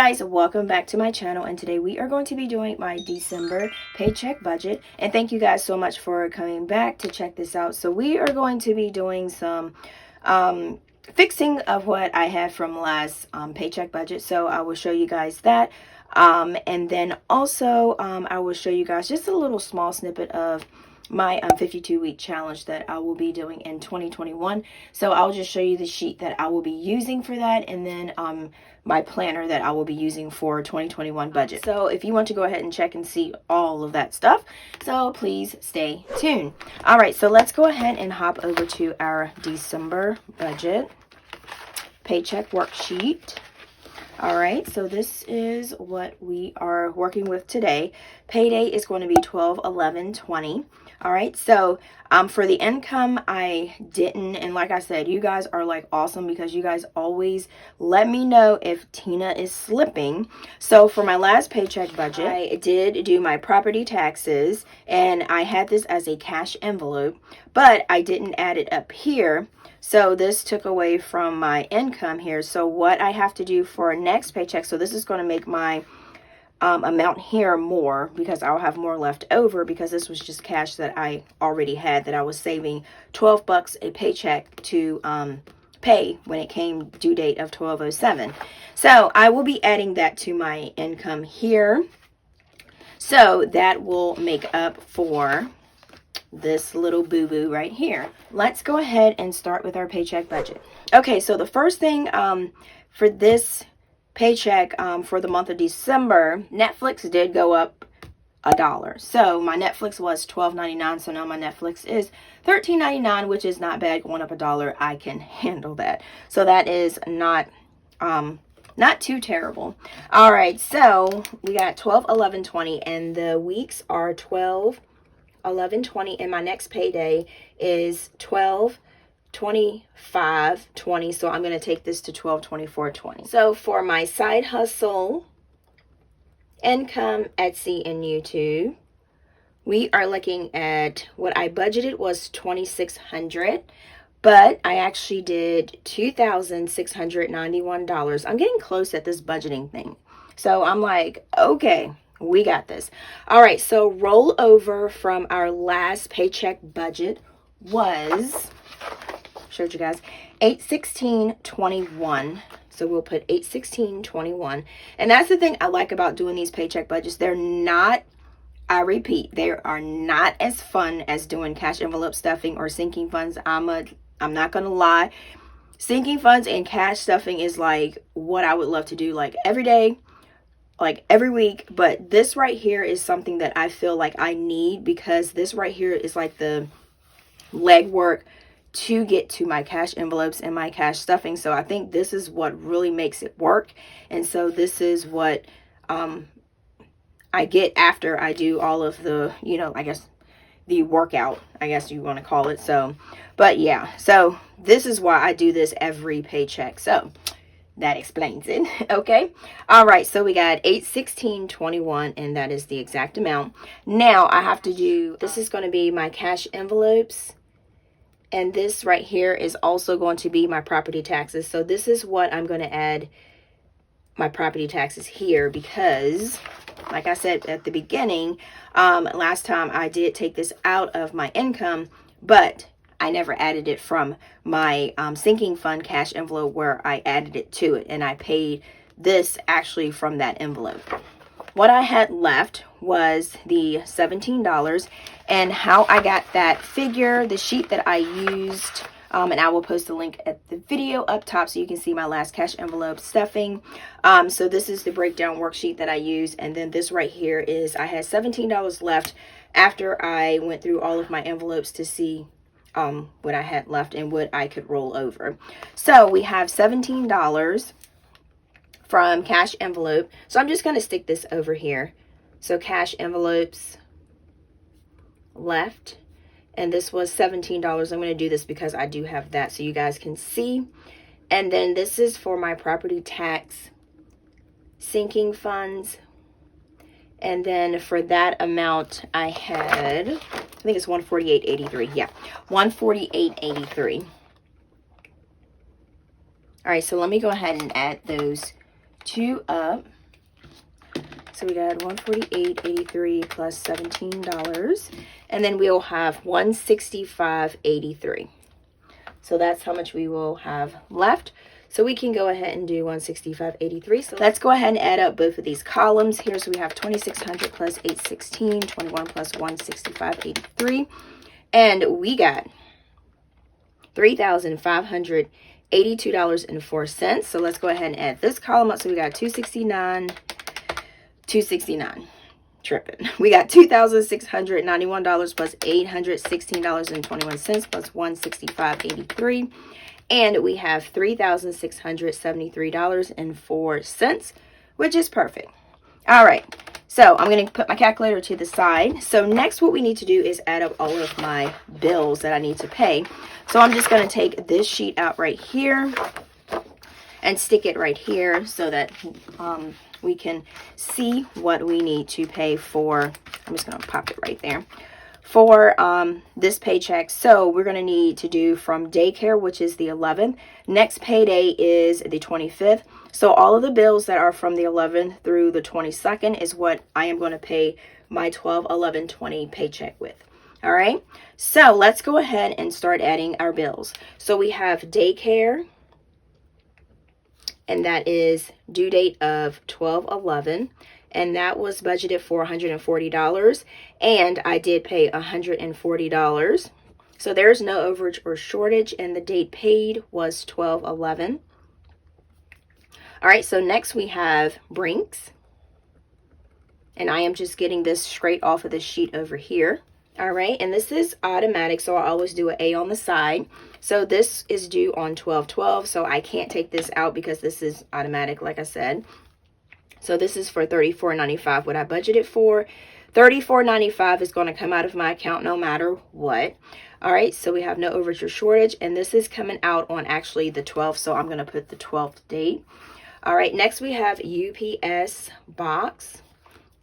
guys, welcome back to my channel, and today we are going to be doing my December paycheck budget. And thank you guys so much for coming back to check this out. So we are going to be doing some fixing of what I had from last paycheck budget. So I will show you guys that, and then also I will show you guys just a little small snippet of my 52-week challenge that I will be doing in 2021. So I'll just show you the sheet that I will be using for that, and then my planner that I will be using for 2021 budget. So if you want to go ahead and check and see all of that stuff, so please stay tuned. All right, so let's go ahead and hop over to our December budget paycheck worksheet. All right, so this is what we are working with today. Payday is going to be 12/11/20. All right, so for the income, I didn't, and like I said, you guys are like awesome because you guys always let me know if Tina is slipping. So for my last paycheck budget, I did do my property taxes, and I had this as a cash envelope, but I didn't add it up here. So this took away from my income here. So what I have to do for next paycheck, so this is going to make my amount here more because I'll have more left over because this was just cash that I already had that I was saving $12 a paycheck to pay when it came due date of 12/07. So I will be adding that to my income here. So that will make up for this little boo-boo right here. Let's go ahead and start with our paycheck budget. Okay, so the first thing for this paycheck for the month of December, Netflix did go up $1. So my Netflix was $12.99, so now my Netflix is $13.99, which is not bad. Going up $1, I can handle that. So that is not too terrible. All right, so we got 12/11/20, and the weeks are 12/11/20, and my next payday is 12/25/20. So I'm going to take this to 12/24/20. So for my side hustle, income, Etsy, and YouTube, we are looking at what I budgeted was $2,600, but I actually did $2,691. I'm getting close at this budgeting thing. So I'm like, okay, we got this. All right, so rollover from our last paycheck budget was, showed you guys, $816.21. So we'll put $816.21. And that's the thing I like about doing these paycheck budgets. They're not, I repeat, they are not as fun as doing cash envelope stuffing or sinking funds. I'm not gonna lie. Sinking funds and cash stuffing is like what I would love to do like every day, like every week. But this right here is something that I feel like I need, because this right here is like the legwork to get to my cash envelopes and my cash stuffing. So I think this is what really makes it work. And so this is what I get after I do all of the, I guess the workout, I guess you want to call it. So, but yeah, so this is why I do this every paycheck. So that explains it. Okay. All right. So we got $816.21, and that is the exact amount. Now I have to do, this is going to be my cash envelopes. And this right here is also going to be my property taxes. So this is what I'm going to add my property taxes here, because like I said at the beginning, last time I did take this out of my income, but I never added it from my sinking fund cash envelope where I added it to it. And I paid this actually from that envelope. What I had left was the $17, and how I got that figure, the sheet that I used, and I will post a link at the video up top so you can see my last cash envelope stuffing. So this is the breakdown worksheet that I use, and then this right here is, I had $17 left after I went through all of my envelopes to see what I had left and what I could roll over. So we have $17 from cash envelope. So I'm just going to stick this over here. So cash envelopes left, and this was $17. I'm going to do this because I do have that so you guys can see. And then this is for my property tax sinking funds. And then for that amount I had, I think it's $148.83. Yeah, $148.83. All right, so let me go ahead and add those 2 up. So we got $148.83 plus $17. And then we'll have $165.83. So that's how much we will have left. So we can go ahead and do $165.83. So let's go ahead and add up both of these columns here. So we have $2,600 plus $816, $21 plus $165.83. And we got $3,582.04. So let's go ahead and add this column up. So we got $269. Tripping. We got $2,691 plus $816.21 plus $165.83. And we have $3,673.04, which is perfect. All right. So I'm going to put my calculator to the side. So next what we need to do is add up all of my bills that I need to pay. So I'm just going to take this sheet out right here and stick it right here so that we can see what we need to pay for. I'm just going to pop it right there. For this paycheck, so we're going to need to do from daycare, which is the 11th. Next payday is the 25th. So all of the bills that are from the 11th through the 22nd is what I am going to pay my 12/11/20 paycheck with. All right. So let's go ahead and start adding our bills. So we have daycare, and that is due date of 12/11. And that was budgeted for $140, and I did pay $140. So there's no overage or shortage, and the date paid was 12/11. All right, so next we have Brinks, and I am just getting this straight off of the sheet over here. All right, and this is automatic, so I always do an A on the side. So this is due on 12/12, so I can't take this out because this is automatic, like I said. So this is for $34.95. What I budgeted for, $34.95 is going to come out of my account no matter what. All right, so we have no overage or shortage, and this is coming out on actually the 12th, so I'm going to put the 12th date. All right, next we have UPS box,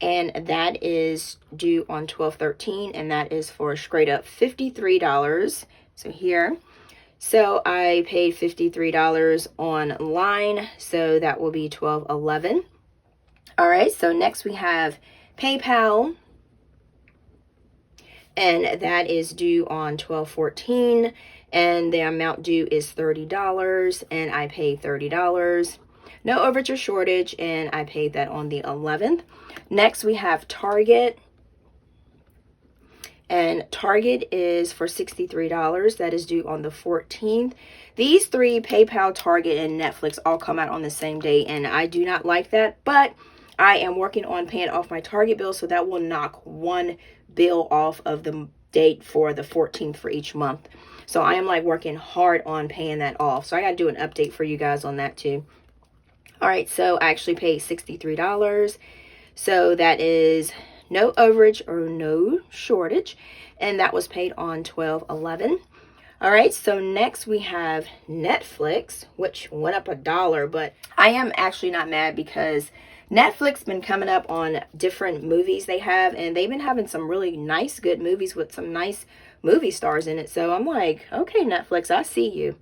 and that is due on 12/13, and that is for straight up $53. So here. So I paid $53 online, so that will be 12/11. All right, so next we have PayPal, and that is due on 12/14, and the amount due is $30, and I paid $30. No overage or shortage, and I paid that on the 11th. Next we have Target, and Target is for $63. That is due on the 14th. These three, PayPal, Target, and Netflix, all come out on the same day, and I do not like that, but I am working on paying off my Target bill, so that will knock one bill off of the date for the 14th for each month. So I am like working hard on paying that off. So I got to do an update for you guys on that too. All right, so I actually paid $63. So that is no overage or no shortage, and that was paid on 12/11. All right, so next we have Netflix, which went up $1, but I am actually not mad because Netflix been coming up on different movies they have, and they've been having some really nice, good movies with some nice movie stars in it. So I'm like, okay, Netflix, I see you.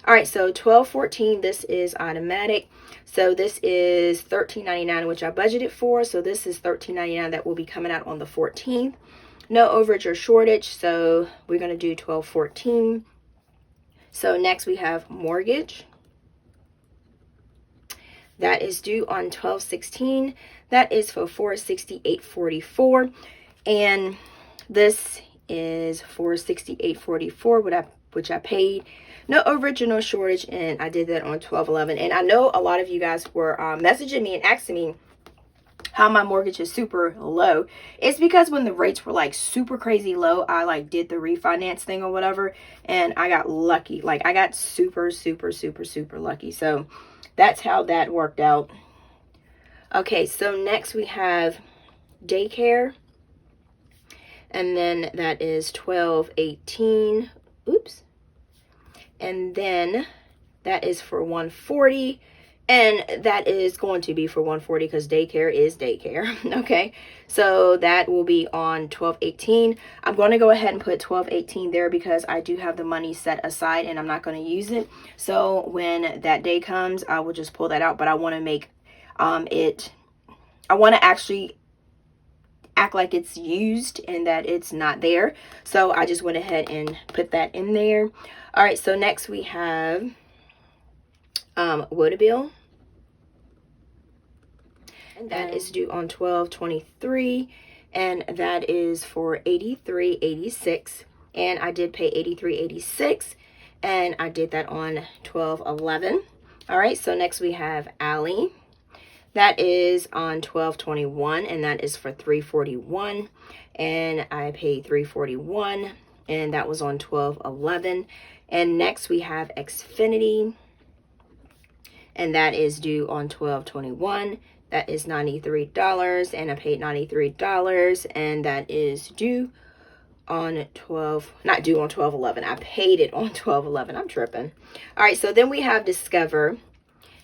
All right, so 12/14, this is automatic. So this is $13.99, which I budgeted for. So this is $13.99 that will be coming out on the 14th. No overage or shortage, so we're going to do 12/14. So next we have mortgage. That is due on 12/16. That is for $468.44, and this is $468.44, which I paid. No overage or no shortage, and I did that on 12/11. And I know a lot of you guys were messaging me and asking me how my mortgage is super low. It's because when the rates were like super crazy low, I like did the refinance thing or whatever, and I got lucky. Like I got super lucky. So that's how that worked out. Okay, so next we have daycare, and then that is 12/18. Oops. And then that is for $140, and that is going to be for $140 because daycare is daycare. Okay, so that will be on 12/18. I'm going to go ahead and put 12/18 there because I do have the money set aside and I'm not going to use it. So when that day comes, I will just pull that out, but I want to make I want to actually act like it's used and that it's not there. So I just went ahead and put that in there. All right, so next we have water bill. And that is due on 12/23, and that is for $83.86. And I did pay $83.86, and I did that on 12/11. All right, so next we have Allie. That is on 12/21, and that is for $341, and I paid $341, and that was on 12/11. And next we have Xfinity, and that is due on 12/21. That is $93, and I paid $93, and that is due on not due on 12/11. I paid it on 12/11. I'm tripping. All right, so then we have Discover.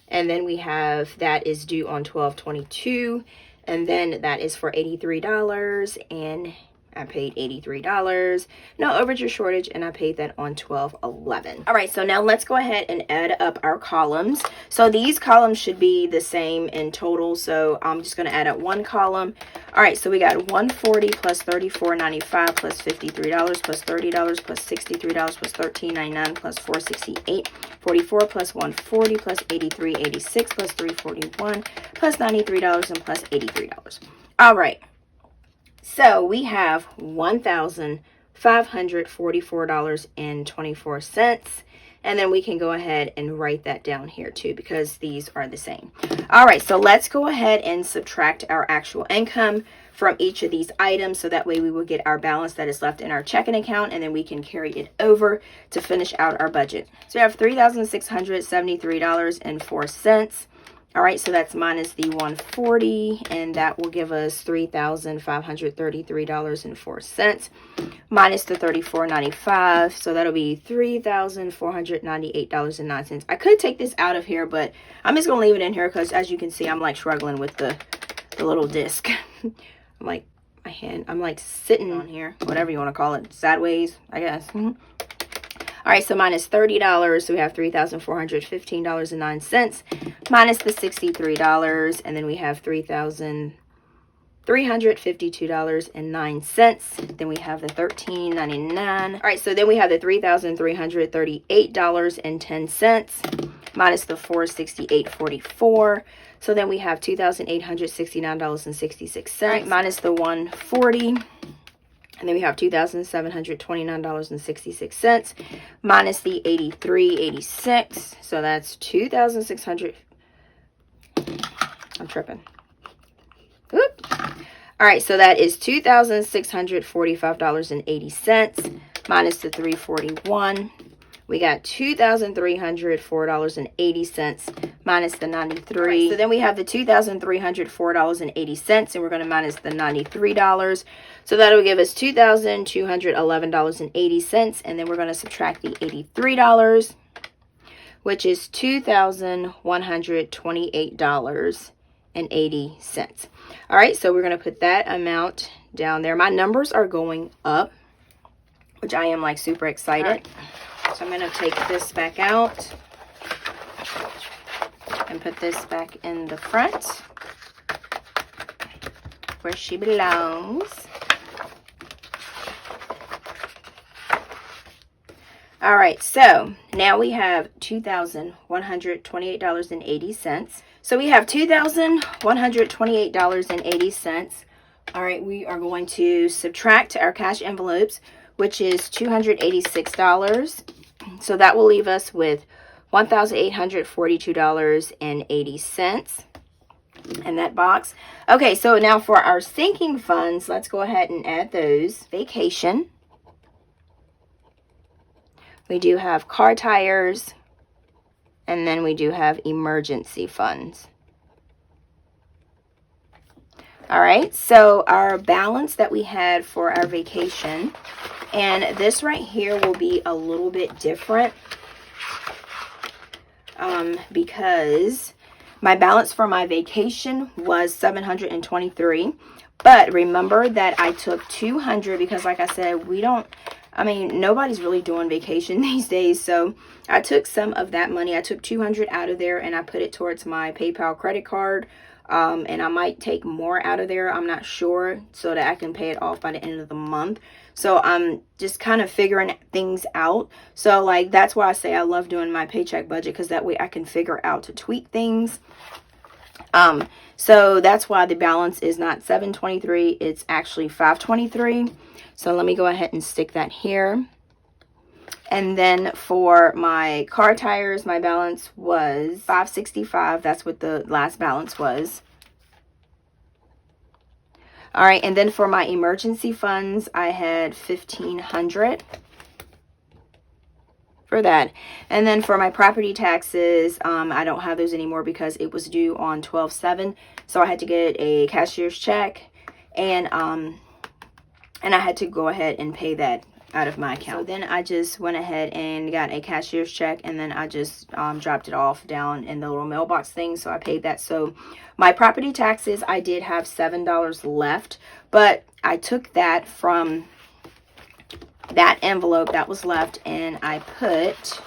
And then we have that is due on 12/22, and then that is for $83, and I paid $83. No overage or shortage, and I paid that on 12/11. All right, so now let's go ahead and add up our columns. So these columns should be the same in total, so I'm just going to add up one column. All right, so we got $140 plus $34.95 plus $53 plus $30 plus $63 plus $13.99 plus $468.44 plus $140 plus $83.86 plus $341 plus $93 and plus $83. All right. So we have $1,544.24, and then we can go ahead and write that down here too, because these are the same. All right, so let's go ahead and subtract our actual income from each of these items, so that way we will get our balance that is left in our checking account, and then we can carry it over to finish out our budget. So we have $3,673.04. All right, so that's minus the 140, and that will give us $3,533.04 minus the $34.95. So that'll be $3,498.09. I could take this out of here, but I'm just gonna leave it in here because, as you can see, I'm like struggling with the little disc. I'm like I'm like sitting on here, whatever you want to call it, sideways, I guess. All right, so minus $30, so we have $3,415.09 minus the $63, and then we have $3,352.09. Then we have the $13.99. All right, so then we have the $3,338.10 minus the $468.44. So then we have $2,869.66 right, minus the $140. And then we have $2,729.66 minus the $83.86. So that's $2,600. I'm tripping. Whoop. All right, so that is $2,645.80 minus the $341. We got $2,304.80 minus the $93. Right, so then we have the $2,304.80, and we're going to minus the $93. So that'll give us $2,211.80, and then we're going to subtract the $83, which is $2,128.80. All right, so we're going to put that amount down there. My numbers are going up, which I am like super excited. Right. So I'm going to take this back out and put this back in the front where she belongs. All right, so now we have $2,128.80. So we have $2,128.80. All right, we are going to subtract our cash envelopes, which is $286. So that will leave us with $1,842.80 in that box. Okay, so now for our sinking funds, let's go ahead and add those. Vacation. We do have car tires, and then we do have emergency funds. All right, so our balance that we had for our vacation, and this right here will be a little bit different because my balance for my vacation was $723, but remember that I took $200 because, like I said, we don't I mean, nobody's really doing vacation these days. So I took some of that money. I took $200 out of there and I put it towards my PayPal credit card. And I might take more out of there. I'm not sure, so that I can pay it off by the end of the month. So I'm just kind of figuring things out. So like, that's why I say I love doing my paycheck budget, because that way I can figure out to tweak things. So that's why the balance is not $723, it's actually $523. So let me go ahead and stick that here. And then for my car tires, my balance was $565. That's what the last balance was. All right, and then for my emergency funds, I had $1,500 for that. And then for my property taxes, I don't have those anymore because it was due on 12/7. So I had to get a cashier's check, and I had to go ahead and pay that out of my account. So then I just went ahead and got a cashier's check, and then I just dropped it off down in the little mailbox thing. So I paid that. So my property taxes, I did have $7 left, but I took that from that envelope that was left, and I put,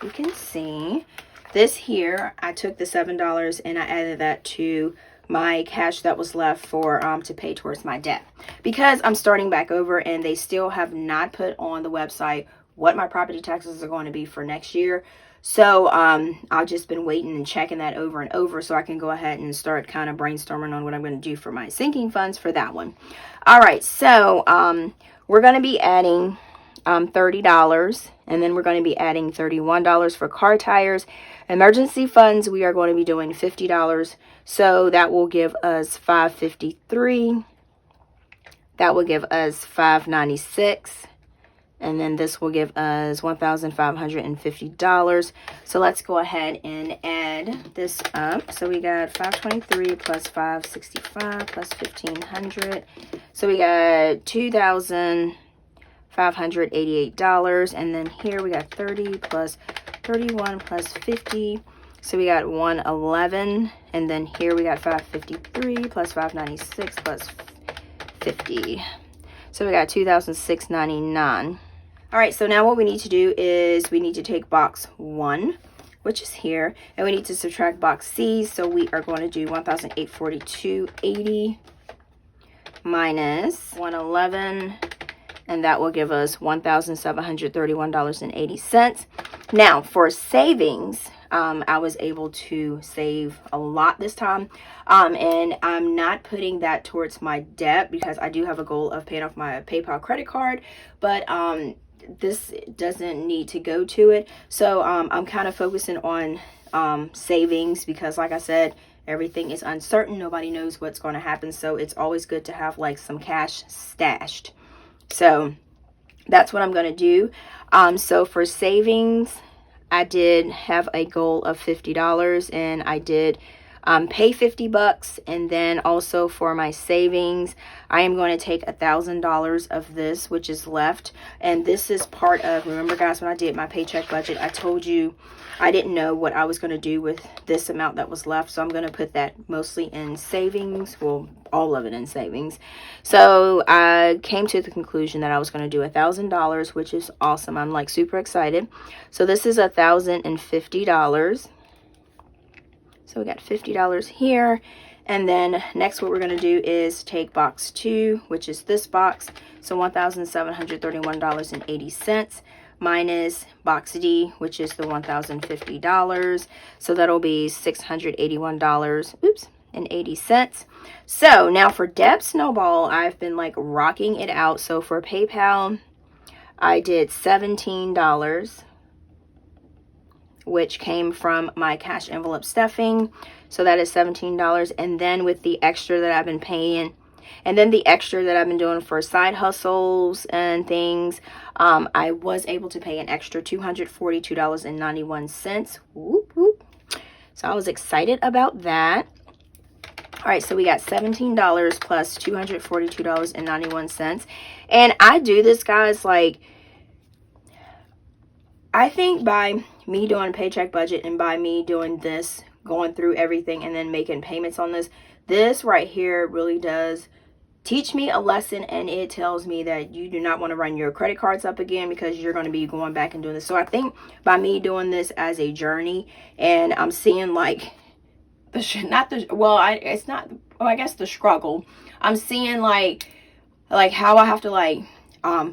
you can see this here, I took the $7 and I added that to my cash that was left for to pay towards my debt, because I'm starting back over and they still have not put on the website what my property taxes are going to be for next year. So I've just been waiting and checking that over and over so I can go ahead and start kind of brainstorming on what I'm going to do for my sinking funds for that one. All right, so we're going to be adding $30, and then we're going to be adding $31 for car tires. Emergency funds, we are going to be doing $50. So that will give us $553. That will give us $596. And then this will give us $1,550. So let's go ahead and add this up. So we got 523 plus 565 plus 1,500. So we got $2,588. And then here we got 30 plus 31 plus 50. So we got 111. And then here we got 553 plus 596 plus 50. So we got 2,699. All right, so now what we need to do is we need to take box 1, which is here, and we need to subtract box C. So we are going to do 1,842.80 minus 111, and that will give us $1,731.80. Now for savings, I was able to save a lot this time, and I'm not putting that towards my debt because I do have a goal of paying off my PayPal credit card, but this doesn't need to go to it. So I'm kind of focusing on savings because, like I said, everything is uncertain. Nobody knows what's going to happen, so it's always good to have like some cash stashed. So that's what I'm going to do. So for savings, I did have a goal of $50, and I did pay $50. And then also for my savings, I am going to take $1,000 of this, which is left. And this is part of, remember guys, when I did my paycheck budget, I told you I didn't know what I was going to do with this amount that was left. So I'm going to put that mostly in savings. Well, all of it in savings. So I came to the conclusion that I was going to do $1,000, which is awesome. I'm like super excited. So this is $1,050. So we got $50 here. And then next what we're going to do is take box 2, which is this box. So $1,731.80 minus box D, which is the $1,050. So that'll be $681.80. So now for Debt Snowball, I've been like rocking it out. So for PayPal, I did $17, which came from my cash envelope stuffing. So that is $17. And then with the extra that I've been paying, and then the extra that I've been doing for side hustles and things, I was able to pay an extra $242.91. Whoop, whoop. So I was excited about that. All right, so we got $17 plus $242.91. And I do this, guys, like, I think by me doing a paycheck budget and by me doing this, going through everything and then making payments on this right here really does teach me a lesson, and it tells me that you do not want to run your credit cards up again because you're going to be going back and doing this. So I think by me doing this as a journey, and I'm seeing like I guess the struggle. I'm seeing like how I have to like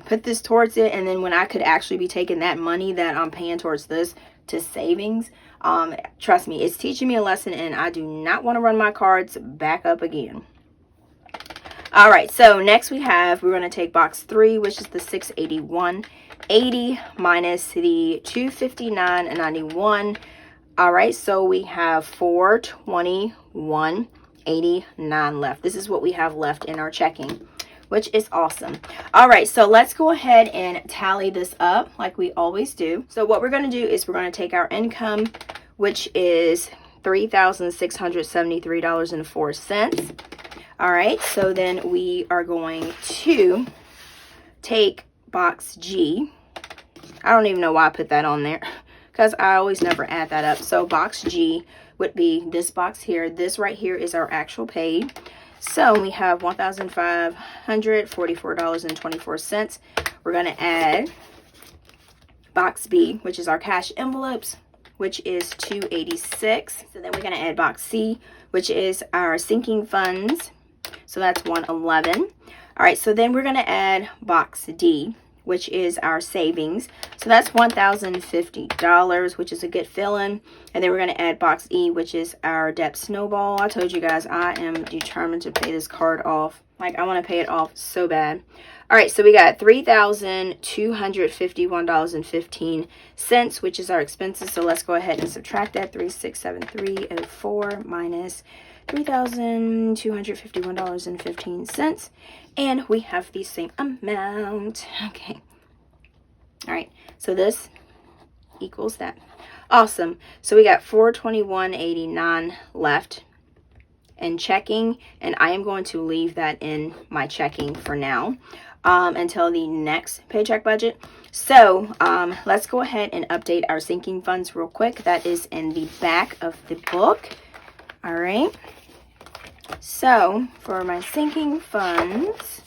put this towards it, and then when I could actually be taking that money that I'm paying towards this to savings. Trust me, it's teaching me a lesson, and I do not want to run my cards back up again. All right, so next we're going to take box 3, which is the $681.80 minus the $259.91. All right, so we have $421.89 left. This is what we have left in our checking, which is awesome. All right, so let's go ahead and tally this up like we always do. So what we're going to do is we're going to take our income, which is $3,673.04. All right, so then we are going to take box G. I don't even know why I put that on there because I always never add that up. So box G would be this box here. This right here is our actual paid. So we have $1,544.24. We're going to add box B, which is our cash envelopes, which is $286. So then we're going to add box C, which is our sinking funds. So that's $111. All right, so then we're going to add box D, which is our savings. So that's $1,050, which is a good fill-in. And then we're going to add box E, which is our debt snowball. I told you guys I am determined to pay this card off. Like, I want to pay it off so bad. All right, so we got $3,251.15, which is our expenses. So let's go ahead and subtract that. 3,673.04 minus $3,251.15, and we have the same amount. Okay. All right, so this equals that. Awesome. So we got $421.89 left in checking, and I am going to leave that in my checking for now until the next paycheck budget. So let's go ahead and update our sinking funds real quick. That is in the back of the book. All right. So for my sinking funds,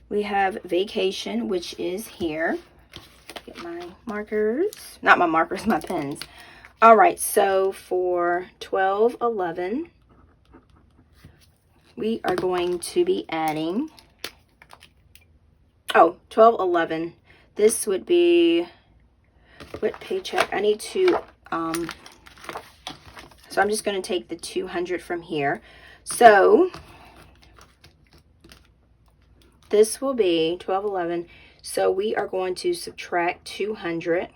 we have vacation, which is here. Get my markers, not my markers, my pens. All right, so for 12/11, we are going to be adding, 12/11, this would be, what paycheck? I need to, so I'm just going to take the 200 from here. So this will be 12/11. So we are going to subtract 200,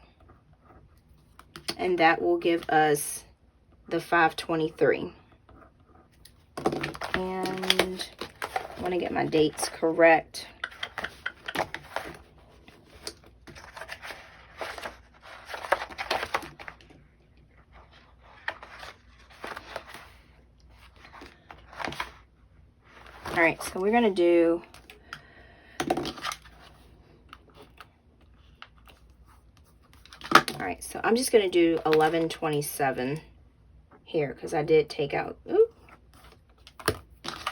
and that will give us the 523. And I want to get my dates correct. All right, so we're going to do so I'm just going to do 1127 here because I did take out, ooh,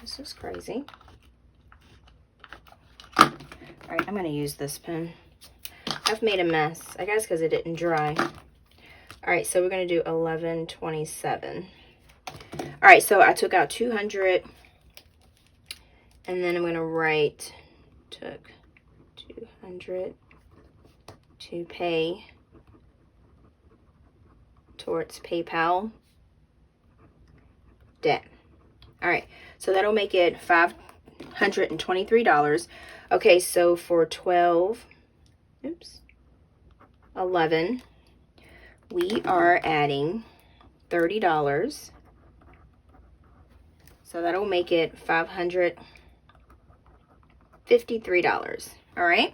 this is crazy. All right, I'm going to use this pen. I've made a mess, I guess because it didn't dry. All right, so we're going to do 1127. All right, so I took out 200, and then I'm going to write, took 200 to pay towards PayPal debt. All right, so that'll make it $523. Okay, so for 11, we are adding $30. So that'll make it $553. All right,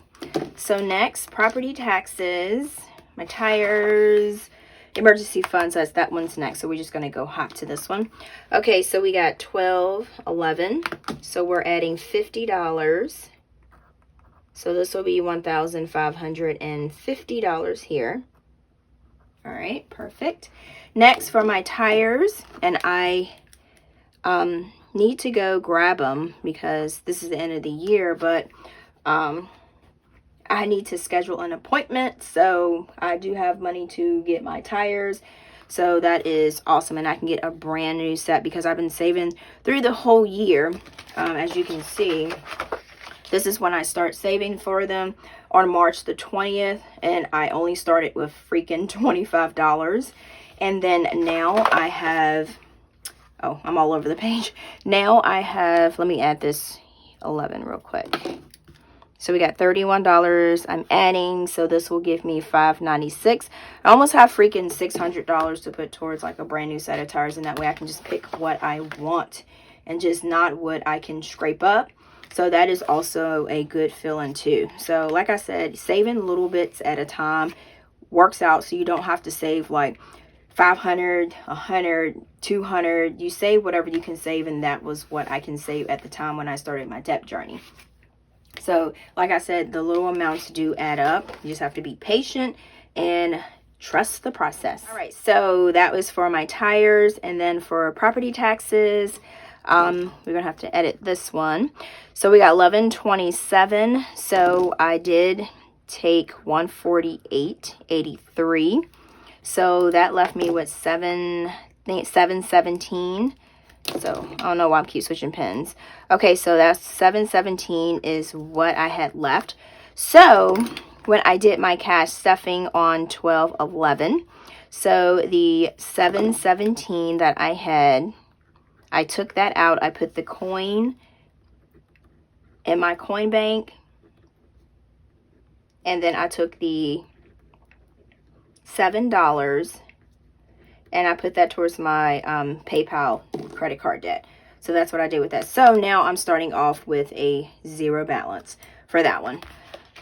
so next, property taxes, my tires, emergency funds, that one's next. So we're just going to go hop to this one. Okay, so we got 12/11. So we're adding $50. So this will be $1,550 here. All right, perfect. Next for my tires, and I need to go grab them because this is the end of the year, but I need to schedule an appointment, so I do have money to get my tires. So that is awesome, and I can get a brand new set because I've been saving through the whole year. As you can see, this is when I start saving for them on March the 20th, and I only started with freaking $25. And then now I have, oh, I'm all over the page. Now I have, let me add this 11 real quick. So we got $31 I'm adding, so this will give me $596. I almost have freaking $600 to put towards like a brand new set of tires, and that way I can just pick what I want and just not what I can scrape up. So that is also a good feeling too. So like I said, saving little bits at a time works out, so you don't have to save like 500, 100, 200. You save whatever you can save, and that was what I can save at the time when I started my debt journey. So, like I said, the little amounts do add up. You just have to be patient and trust the process. All right, so that was for my tires. And then for property taxes, we're going to have to edit this one. So we got $11.27. So I did take $148.83. So that left me with $717. So I don't know why I keep switching pens. Okay, so that's $717 is what I had left. So when I did my cash stuffing on 12/11, so the $717 that I had, I took that out. I put the coin in my coin bank, and then I took the $7 and I put that towards my PayPal credit card debt. So that's what I did with that. So now I'm starting off with a zero balance for that one.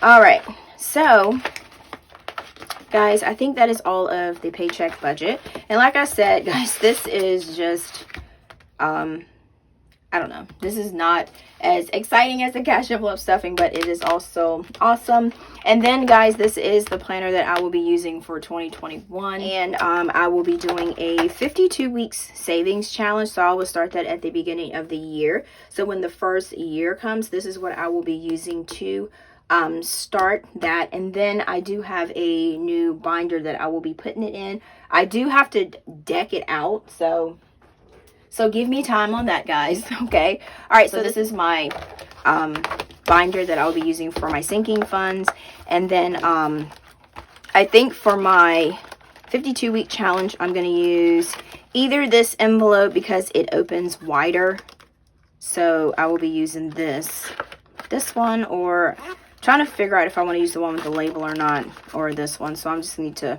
All right. So, guys, I think that is all of the paycheck budget. And like I said, guys, this is just, I don't know. This is not as exciting as the cash envelope stuffing, but it is also awesome. And then, guys, this is the planner that I will be using for 2021. And I will be doing a 52 weeks savings challenge. So I will start that at the beginning of the year. So when the first year comes, this is what I will be using to start that. And then I do have a new binder that I will be putting it in. I do have to deck it out. So give me time on that, guys. Okay. All right. So this is my binder that I'll be using for my sinking funds. And then I think for my 52-week challenge, I'm going to use either this envelope because it opens wider. So I will be using this one, or trying to figure out if I want to use the one with the label or not, or this one. So I'm just need to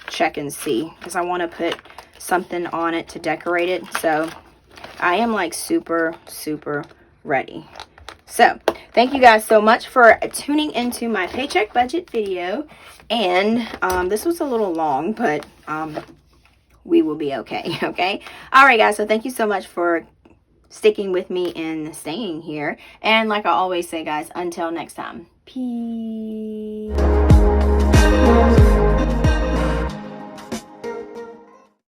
check and see because I want to put something on it to decorate it. So I am like super ready. So thank you guys so much for tuning into my paycheck budget video. And this was a little long, but we will be okay. Okay. All right, guys. So thank you so much for sticking with me and staying here. And like I always say, guys, until next time, peace.